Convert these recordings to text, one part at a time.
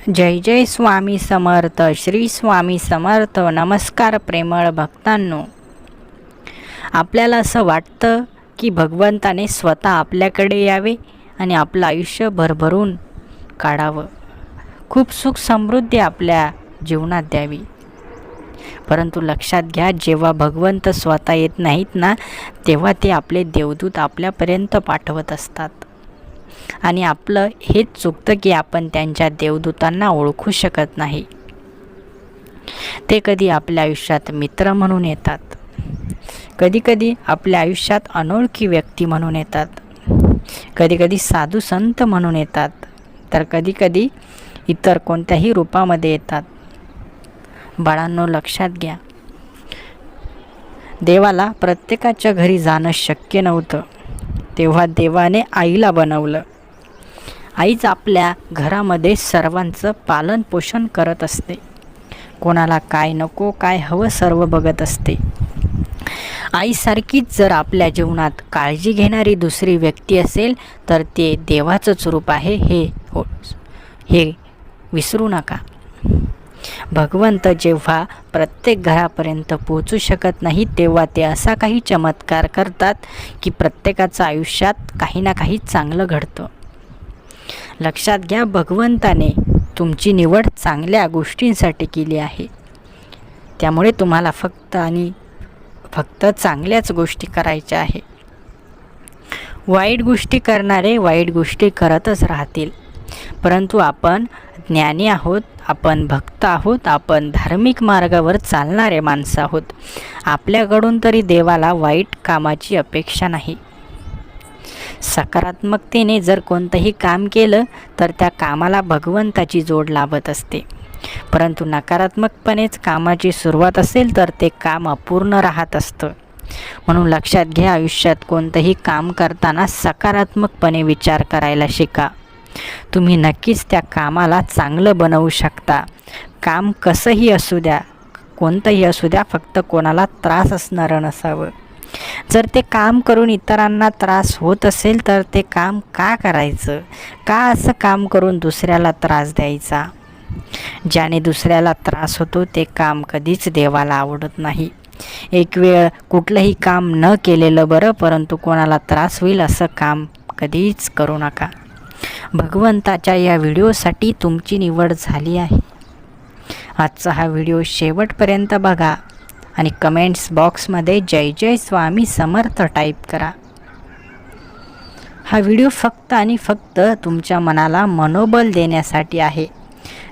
जय जय स्वामी समर्थ, श्री स्वामी समर्थ. नमस्कार प्रेमळ भक्तांनो. आपल्याला असं वाटतं की भगवंताने स्वतः आपल्याकडे यावे आणि आपलं आयुष्य भरभरून काढावं, खूप सुख समृद्धी आपल्या जीवनात द्यावी. परंतु लक्षात घ्या, जेव्हा भगवंत स्वतः येत नाहीत ना, तेव्हा ते आपले देवदूत आपल्यापर्यंत पाठवत असतात. आणि आपलं हेच चुकतं की आपण त्यांच्या देवदूतांना ओळखू शकत नाही. ते कधी आपल्या आयुष्यात मित्र म्हणून येतात, कधीकधी आपल्या आयुष्यात अनोळखी व्यक्ती म्हणून येतात, कधीकधी साधू संत म्हणून येतात, तर कधीकधी इतर कोणत्याही रूपामध्ये येतात. बाळांनो, लक्षात घ्या, देवाला प्रत्येकाच्या घरी जाणं शक्य नव्हतं. तेव्हा देवाने आईला बनवलं. आईच आपल्या घरामध्ये सर्वांचं पालन पोषण करत असते. कोणाला काय नको, काय हवं, सर्व बघत असते. आईसारखीच जर आपल्या जीवनात काळजी घेणारी दुसरी व्यक्ती असेल तर ते देवाचंच रूप आहे, हे विसरू नका. भगवंत जेव्हा प्रत्येक घरापर्यंत पोहोचू शकत नाही, तेव्हा ते असा काही चमत्कार करतात की प्रत्येकाचं आयुष्यात काही ना काही चांगलं घडतं. लक्षात घ्या, भगवंताने तुमची निवड चांगल्या गोष्टींसाठी केली आहे. त्यामुळे तुम्हाला फक्त चांगल्याच गोष्टी करायच्या आहे. वाईट गोष्टी करणारे वाईट गोष्टी करतच राहतील. परंतु आपण ज्ञानी आहोत, आपण भक्त आहोत, आपण धार्मिक मार्गावर चालणारे माणसं आहोत. आपल्याकडून तरी देवाला वाईट कामाची अपेक्षा नाही. सकारात्मकतेने जर कोणतंही काम केलं तर त्या कामाला भगवंताची जोड लाभत असते. परंतु नकारात्मकपणेच कामाची सुरुवात असेल तर ते काम अपूर्ण राहत असतं. म्हणून लक्षात घ्या, आयुष्यात कोणतंही काम करताना सकारात्मकपणे विचार करायला शिका. तुम्ही नक्कीच त्या कामाला चांगलं बनवू शकता. काम कसंही असू द्या, कोणतंही असू द्या, फक्त कोणाला त्रास असणारं नसावं. जर ते काम करून इतरांना त्रास होत असेल तर ते काम का करायचं? का असं काम करून दुसऱ्याला त्रास द्यायचा? ज्याने दुसऱ्याला त्रास होतो ते काम कधीच देवाला आवडत नाही. एक वेळ कुठलंही काम न केलेलं बरं, परंतु कोणाला त्रास होईल असं काम कधीच करू नका. भगवंताच्या या व्हिडिओसाठी तुमची निवड झाली आहे. आजचा हा व्हिडिओ शेवटपर्यंत बघा आणि कमेंट्स बॉक्समध्ये जय जय स्वामी समर्थ टाईप करा. हा व्हिडिओ फक्त आणि फक्त तुमच्या मनाला मनोबल देण्यासाठी आहे,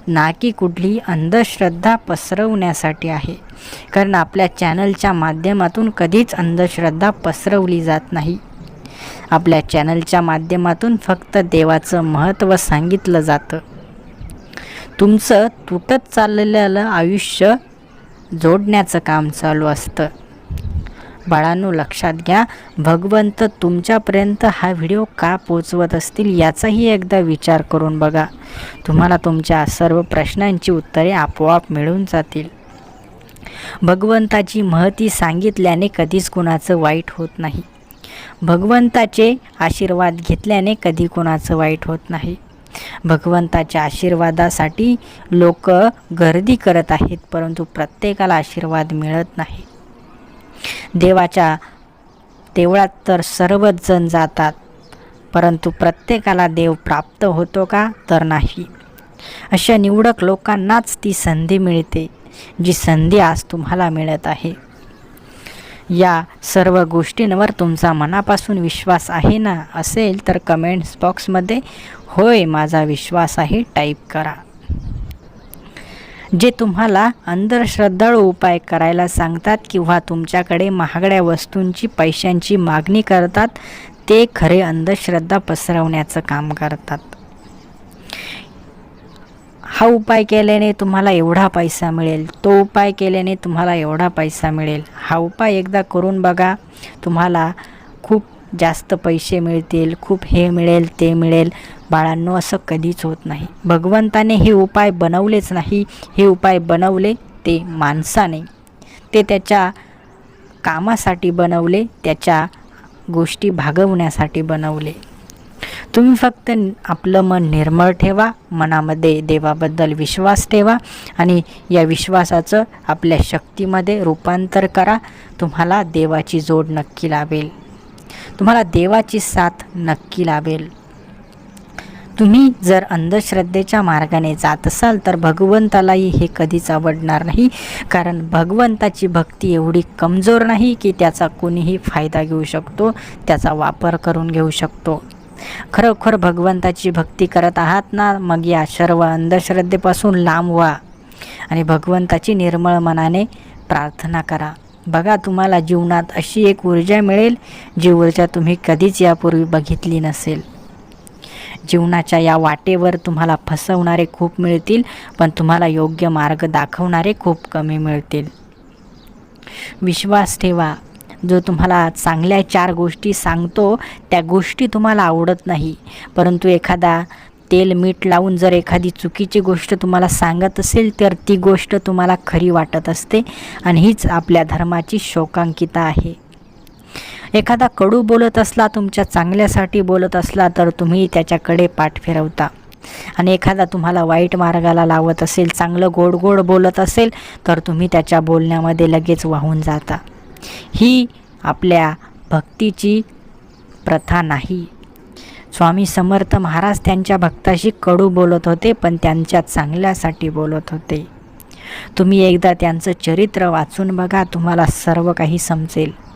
ना की कुठली अंधश्रद्धा पसरवण्यासाठी आहे. कारण आपल्या चॅनलच्या माध्यमातून कधीच अंधश्रद्धा पसरवली जात नाही. आपल्या चॅनलच्या माध्यमातून फक्त देवाचं महत्त्व सांगितलं जातं. तुमचं तुटत चाललेलं आयुष्य जोडण्याचं काम चालू असतं. बाळांनो, लक्षात घ्या, भगवंत तुमच्यापर्यंत हा व्हिडिओ का पोचवत असतील याचाही एकदा विचार करून बघा. तुम्हाला तुमच्या सर्व प्रश्नांची उत्तरे आपोआप मिळून जातील. भगवंताची महती सांगितल्याने कधीच कुणाचं वाईट होत नाही. भगवंताचे आशीर्वाद घेतल्याने कधी कोणाचं वाईट होत नाही. भगवंताच्या आशीर्वादासाठी लोक गर्दी करत आहेत, परंतु प्रत्येकाला आशीर्वाद मिळत नाही. देवाच्या देवळात तर सर्वच जण जातात, परंतु प्रत्येकाला देव प्राप्त होतो का? तर नाही. अशा निवडक लोकांनाच ती संधी मिळते, जी संधी आज तुम्हाला मिळत आहे. या सर्व गोष्टींवर तुमचा मनापासून विश्वास आहे ना? असेल तर कमेंट्स बॉक्समध्ये होय, माझा विश्वास आहे टाईप करा. जे तुम्हाला अंधश्रद्धाळू उपाय करायला सांगतात किंवा तुमच्याकडे महागड्या वस्तूंची पैशांची मागणी करतात, ते खरे अंधश्रद्धा पसरवण्याचं काम करतात. हा उपाय केल्याने तुम्हाला एवढा पैसा मिळेल, तो उपाय केल्याने तुम्हाला एवढा पैसा मिळेल. हा उपाय एकदा करून बघा, तुम्हाला खूप जास्त पैसे मिळतील, खूप हे मिळेल ते मिळेल. बाळांनो, असं कधीच होत नाही. भगवंताने हे उपाय बनवलेच नाही. हे उपाय बनवले ते माणसाने, ते त्याच्या कामासाठी बनवले, त्याच्या गोष्टी भागवण्यासाठी बनवले. तुम्ही फक्त आपलं मन निर्मळ ठेवा, मनामध्ये देवाबद्दल विश्वास ठेवा आणि या विश्वासाचं आपल्या शक्तीमध्ये रूपांतर करा. तुम्हाला देवाची जोड नक्की लाभेल, तुम्हाला देवाची साथ नक्की लाभेल. तुम्ही जर अंधश्रद्धेच्या मार्गाने जात असाल तर भगवंतालाही हे कधीच आवडणार नाही, कारण भगवंताची भक्ती एवढी कमजोर नाही की त्याचा कोणीही फायदा घेऊ शकतो, त्याचा वापर करून घेऊ शकतो. खरोखर भगवंताची भक्ती करत आहात ना, मग या सर्व अंधश्रद्धेपासून लांब व्हा आणि भगवंताची निर्मळ मनाने प्रार्थना करा. बघा, तुम्हाला जीवनात अशी एक ऊर्जा मिळेल जी ऊर्जा तुम्ही कधीच यापूर्वी बघितली नसेल. जीवनाच्या या वाटेवर तुम्हाला फसवणारे खूप मिळतील, पण तुम्हाला योग्य मार्ग दाखवणारे खूप कमी मिळतील. विश्वास ठेवा. जो तुम्हाला चांगल्या 4 गोष्टी सांगतो त्या गोष्टी तुम्हाला आवडत नाही, परंतु एखादा तेल मीठ लावून जर एखादी चुकीची गोष्ट तुम्हाला सांगत असेल तर ती गोष्ट तुम्हाला खरी वाटत असते आणि हीच आपल्या धर्माची शोकांकिता आहे. एखादा कडू बोलत असला, तुमच्या चांगल्यासाठी बोलत असला तर तुम्ही त्याच्याकडे पाठ फिरवता, आणि एखादा तुम्हाला वाईट मार्गाला लावत असेल, चांगलं गोड गोड बोलत असेल तर तुम्ही त्याच्या बोलण्यामध्ये लगेच वाहून जाता. ही आपल्या भक्तीची प्रथा नाही. स्वामी समर्थ महाराज त्यांच्या भक्ताशी कडू बोलत होते, पण त्यांच्या चांगल्यासाठी बोलत होते. तुम्ही एकदा त्यांचं चरित्र वाचून बघा, तुम्हाला सर्व काही समजेल.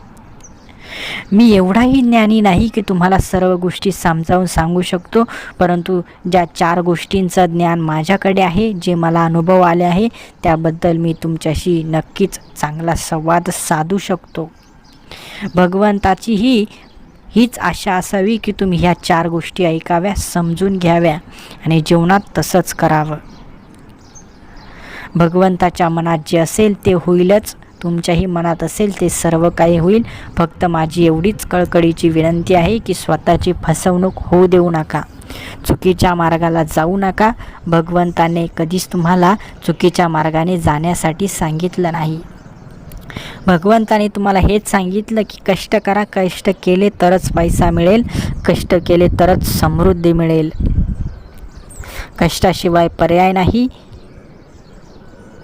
मी एवढाही ज्ञानी नाही की तुम्हाला सर्व गोष्टी समजावून सांगू शकतो, परंतु ज्या 4 गोष्टींचं ज्ञान माझ्याकडे आहे, जे मला अनुभव आले आहे, त्याबद्दल मी तुमच्याशी नक्कीच चांगला संवाद साधू शकतो. भगवंताची हीच आशा असावी की तुम्ही ह्या 4 गोष्टी ऐकाव्या, समजून घ्याव्या आणि जीवनात तसंच करावं. भगवंताच्या मनात जे असेल ते होईलच, तुमच्याही मनात असेल ते सर्व काही होईल. फक्त माझी एवढीच कळकळीची विनंती आहे की स्वतःची फसवणूक होऊ देऊ नका, चुकीच्या मार्गाला जाऊ नका. भगवंताने कधीच तुम्हाला चुकीच्या मार्गाने जाण्यासाठी सांगितलं नाही. भगवंताने तुम्हाला हेच सांगितलं की कष्ट करा, कष्ट केले तरच पैसा मिळेल, कष्ट केले तरच समृद्धी मिळेल, कष्टाशिवाय पर्याय नाही.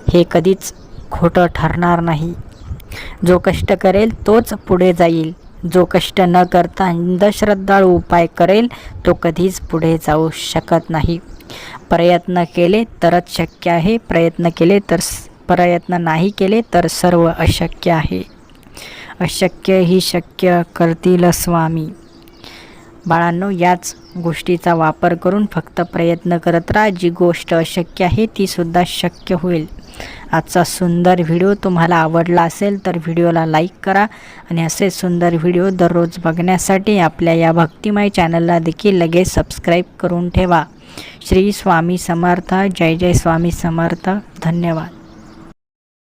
हे कधीच खोटं ठरणार नाही. जो कष्ट करेल तोच पुढे जाईल, जो कष्ट न करता अंधश्रद्धाळू उपाय करेल तो कधीच पुढे जाऊ शकत नाही. प्रयत्न केले तरच शक्य आहे, प्रयत्न नाही केले तर सर्व अशक्य आहे. अशक्य ही शक्य करतील स्वामी. बाळांनो, याच गोष्टीचा वापर करून फक्त प्रयत्न करत राहा. जी गोष्ट अशक्य आहे ती सुद्धा शक्य होईल. आजचा सुंदर व्हिडिओ तुम्हाला आवडला असेल तर व्हिडिओला लाईक करा आणि असे सुंदर व्हिडिओ दररोज बघण्यासाठी आपल्या या भक्तिमय चॅनलला देखील लगेच सबस्क्राईब करून ठेवा. श्री स्वामी समर्थ. जय जय स्वामी समर्थ. धन्यवाद.